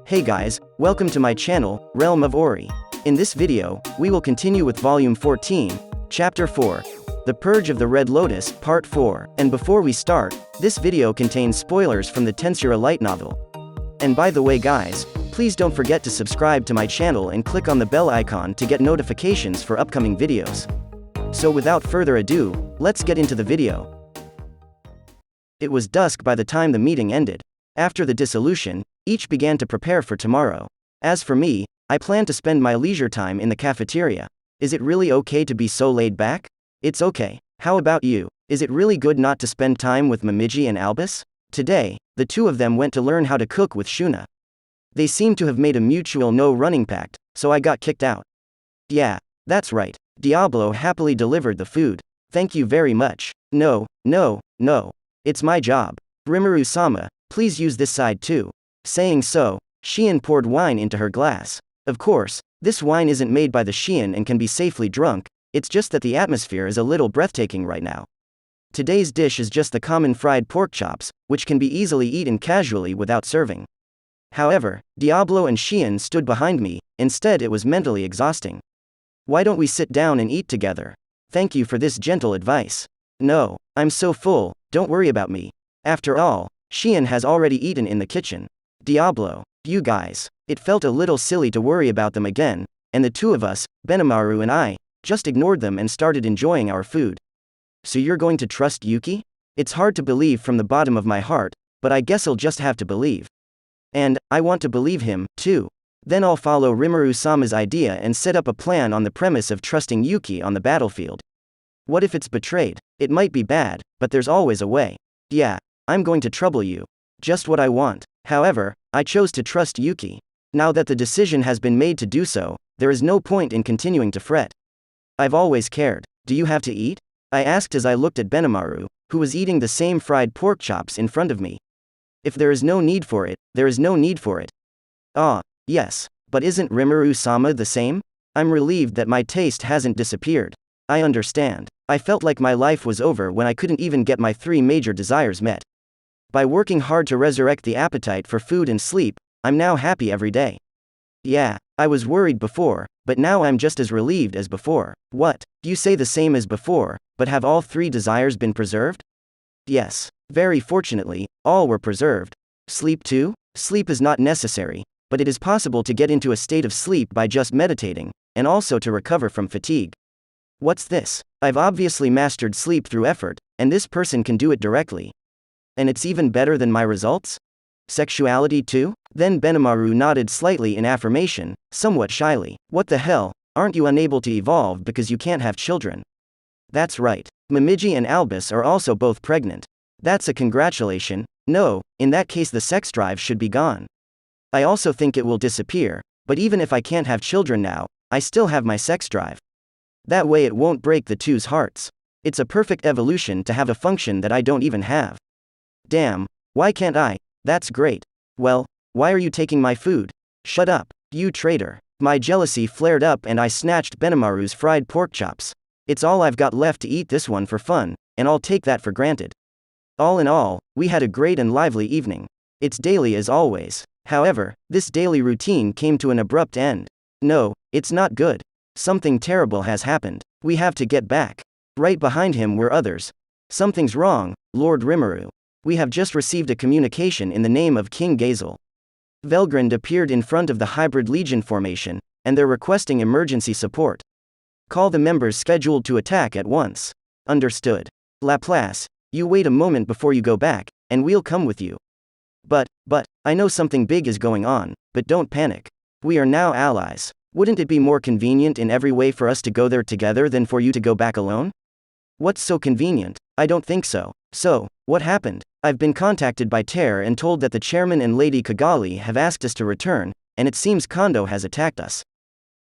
Hey guys, welcome to my channel, Realm of Ori. In this video, we will continue with Volume 14, Chapter 4, The Purge of the Red Lotus, Part 4. And before we start, this video contains spoilers from the Tensura Light Novel. And by the way guys, please don't forget to subscribe to my channel and click on the bell icon to get notifications for upcoming videos. So without further ado, let's get into the video. It was dusk by the time the meeting ended. After the dissolution, each began to prepare for tomorrow. As for me, I plan to spend my leisure time in the cafeteria. Is it really okay to be so laid back? It's okay. How about you? Is it really good not to spend time with Momiji and Albus? Today, the two of them went to learn how to cook with Shuna. They seemed to have made a mutual no-running pact, so I got kicked out. Yeah, that's right. Diablo happily delivered the food. Thank you very much. No. It's my job. Rimuru-sama, please use this side too. Saying so, Shion poured wine into her glass. Of course, this wine isn't made by the Shion and can be safely drunk, it's just that the atmosphere is a little breathtaking right now. Today's dish is just the common fried pork chops, which can be easily eaten casually without serving. However, Diablo and Shion stood behind me, instead it was mentally exhausting. Why don't we sit down and eat together? Thank you for this gentle advice. No, I'm so full, don't worry about me. After all, Shion has already eaten in the kitchen. Diablo, you guys. It felt a little silly to worry about them again, and the two of us, Benimaru and I, just ignored them and started enjoying our food. So you're going to trust Yuuki? It's hard to believe from the bottom of my heart, but I guess I'll just have to believe. And, I want to believe him, too. Then I'll follow Rimuru-sama's idea and set up a plan on the premise of trusting Yuuki on the battlefield. What if it's betrayed? It might be bad, but there's always a way. Yeah, I'm going to trouble you. Just what I want. However, I chose to trust Yuuki. Now that the decision has been made to do so, there is no point in continuing to fret. I've always cared. Do you have to eat? I asked as I looked at Benimaru, who was eating the same fried pork chops in front of me. If there is no need for it, there is no need for it. Ah, yes, but isn't Rimuru-sama the same? I'm relieved that my taste hasn't disappeared. I understand. I felt like my life was over when I couldn't even get my 3 major desires met. By working hard to resurrect the appetite for food and sleep, I'm now happy every day. Yeah, I was worried before, but now I'm just as relieved as before. What? You say the same as before, but have all 3 desires been preserved? Yes. Very fortunately, all were preserved. Sleep too? Sleep is not necessary, but it is possible to get into a state of sleep by just meditating, and also to recover from fatigue. What's this? I've obviously mastered sleep through effort, and this person can do it directly. And it's even better than my results? Sexuality too? Then Benimaru nodded slightly in affirmation, somewhat shyly. What the hell, aren't you unable to evolve because you can't have children? That's right. Momiji and Albus are also both pregnant. That's a congratulation. No, in that case the sex drive should be gone. I also think it will disappear, but even if I can't have children now, I still have my sex drive. That way it won't break the two's hearts. It's a perfect evolution to have a function that I don't even have. Damn, why can't I? That's great. Well, why are you taking my food? Shut up, you traitor. My jealousy flared up and I snatched Benimaru's fried pork chops. It's all I've got left to eat this one for fun, and I'll take that for granted. All in all, we had a great and lively evening. It's daily as always. However, this daily routine came to an abrupt end. No, it's not good. Something terrible has happened. We have to get back. Right behind him were others. Something's wrong, Lord Rimuru. We have just received a communication in the name of King Gazel. Velgrynd appeared in front of the Hybrid Legion formation, and they're requesting emergency support. Call the members scheduled to attack at once. Understood. Laplace, you wait a moment before you go back, and we'll come with you. But, I know something big is going on, but don't panic. We are now allies. Wouldn't it be more convenient in every way for us to go there together than for you to go back alone? What's so convenient? I don't think so. So, what happened? I've been contacted by Terre and told that the chairman and Lady Kagali have asked us to return, and it seems Kondou has attacked us.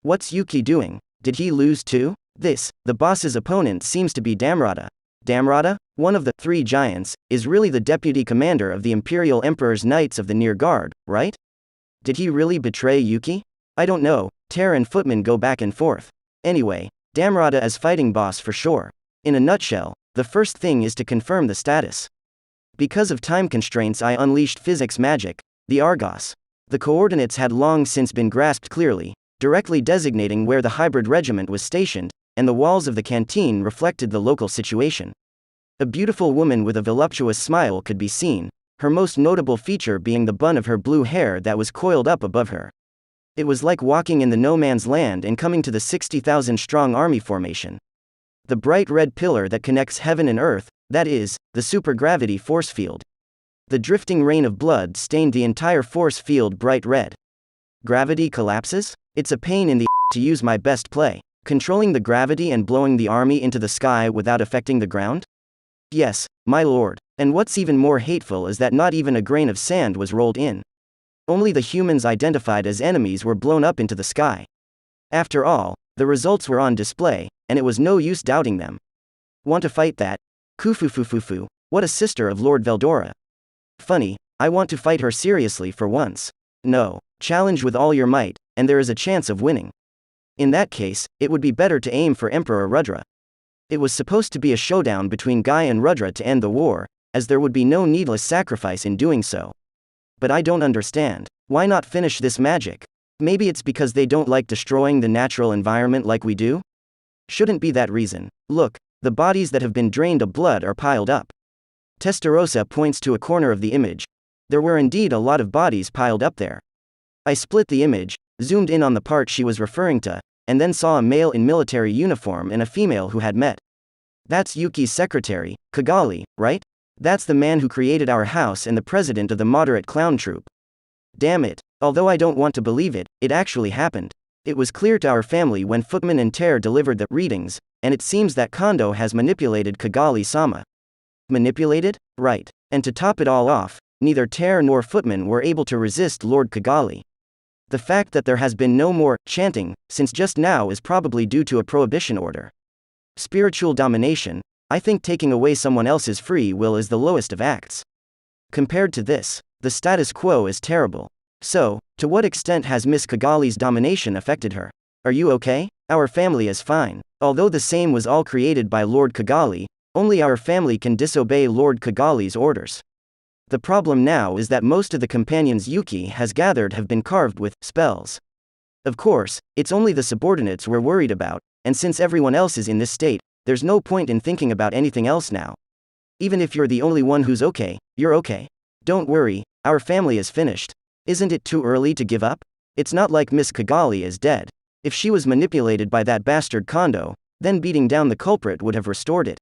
What's Yuuki doing? Did he lose too? The boss's opponent seems to be Damrada. Damrada, one of the 3 giants, is really the deputy commander of the Imperial Emperor's Knights of the Near Guard, right? Did he really betray Yuuki? I don't know, Terre and Footman go back and forth. Anyway, Damrada is fighting boss for sure. In a nutshell, the first thing is to confirm the status. Because of time constraints I unleashed physics magic, the Argos. The coordinates had long since been grasped clearly, directly designating where the hybrid regiment was stationed, and the walls of the canteen reflected the local situation. A beautiful woman with a voluptuous smile could be seen, her most notable feature being the bun of her blue hair that was coiled up above her. It was like walking in the no man's land and coming to the 60,000-strong army formation. The bright red pillar that connects heaven and earth, that is, the supergravity force field. The drifting rain of blood stained the entire force field bright red. Gravity collapses? It's a pain in the to use my best play. Controlling the gravity and blowing the army into the sky without affecting the ground? Yes, my lord. And what's even more hateful is that not even a grain of sand was rolled in. Only the humans identified as enemies were blown up into the sky. After all, the results were on display, and it was no use doubting them. Want to fight that? Kufufufufu, what a sister of Lord Veldora. Funny, I want to fight her seriously for once. No, challenge with all your might, and there is a chance of winning. In that case, it would be better to aim for Emperor Rudra. It was supposed to be a showdown between Guy and Rudra to end the war, as there would be no needless sacrifice in doing so. But I don't understand. Why not finish this magic? Maybe it's because they don't like destroying the natural environment like we do? Shouldn't be that reason. Look, the bodies that have been drained of blood are piled up. Testarossa points to a corner of the image. There were indeed a lot of bodies piled up there. I split the image, zoomed in on the part she was referring to, and then saw a male in military uniform and a female who had met. That's Yuuki's secretary, Kagali, right? That's the man who created our house and the president of the moderate clown troupe. Damn it. Although I don't want to believe it, it actually happened. It was clear to our family when Footman and Tear delivered the readings, and it seems that Kondou has manipulated Kagali-sama. Manipulated? Right. And to top it all off, neither Tear nor Footman were able to resist Lord Kagali. The fact that there has been no more chanting since just now is probably due to a prohibition order. Spiritual domination. I think taking away someone else's free will is the lowest of acts. Compared to this, the status quo is terrible. So, to what extent has Miss Kagali's domination affected her? Are you okay? Our family is fine. Although the same was all created by Lord Kagali, only our family can disobey Lord Kagali's orders. The problem now is that most of the companions Yuuki has gathered have been carved with spells. Of course, it's only the subordinates we're worried about, and since everyone else is in this state, there's no point in thinking about anything else now. Even if you're the only one who's okay, you're okay. Don't worry, our family is finished. Isn't it too early to give up? It's not like Miss Kagali is dead. If she was manipulated by that bastard Kondou, then beating down the culprit would have restored it.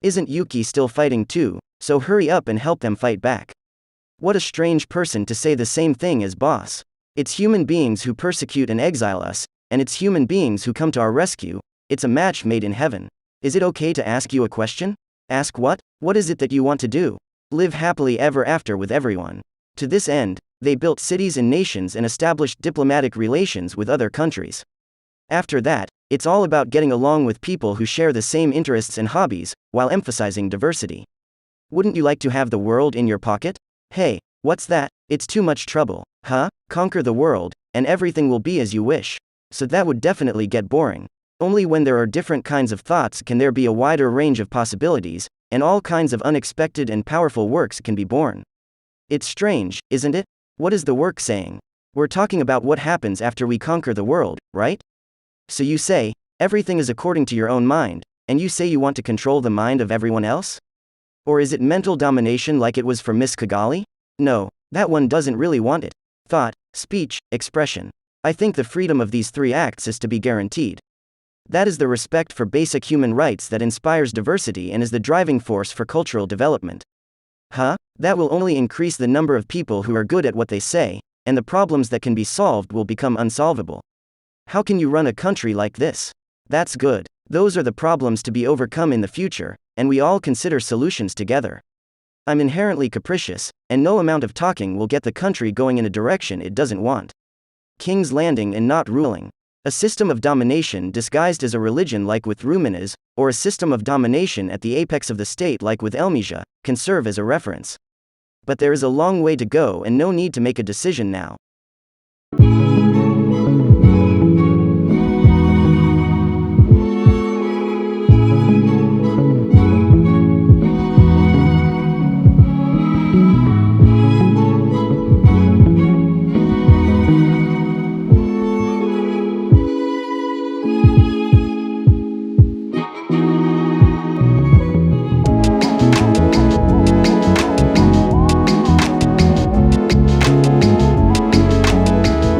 Isn't Yuuki still fighting too? So hurry up and help them fight back. What a strange person to say the same thing as boss. It's human beings who persecute and exile us, and it's human beings who come to our rescue. It's a match made in heaven. Is it okay to ask you a question? Ask what? What is it that you want to do? Live happily ever after with everyone. To this end, they built cities and nations and established diplomatic relations with other countries. After that, it's all about getting along with people who share the same interests and hobbies, while emphasizing diversity. Wouldn't you like to have the world in your pocket? Hey, what's that? It's too much trouble. Huh? Conquer the world, and everything will be as you wish. So that would definitely get boring. Only when there are different kinds of thoughts can there be a wider range of possibilities, and all kinds of unexpected and powerful works can be born. It's strange, isn't it? What is the work saying? We're talking about what happens after we conquer the world, right? So you say, everything is according to your own mind, and you say you want to control the mind of everyone else? Or is it mental domination like it was for Miss Kagali? No, that one doesn't really want it. Thought, speech, expression. I think the freedom of these three acts is to be guaranteed. That is the respect for basic human rights that inspires diversity and is the driving force for cultural development. Huh? That will only increase the number of people who are good at what they say, and the problems that can be solved will become unsolvable. How can you run a country like this? That's good. Those are the problems to be overcome in the future, and we all consider solutions together. I'm inherently capricious, and no amount of talking will get the country going in a direction it doesn't want. King's Landing and not ruling. A system of domination disguised as a religion like with Ruminas, or a system of domination at the apex of the state like with Elmisia, can serve as a reference. But there is a long way to go and no need to make a decision now.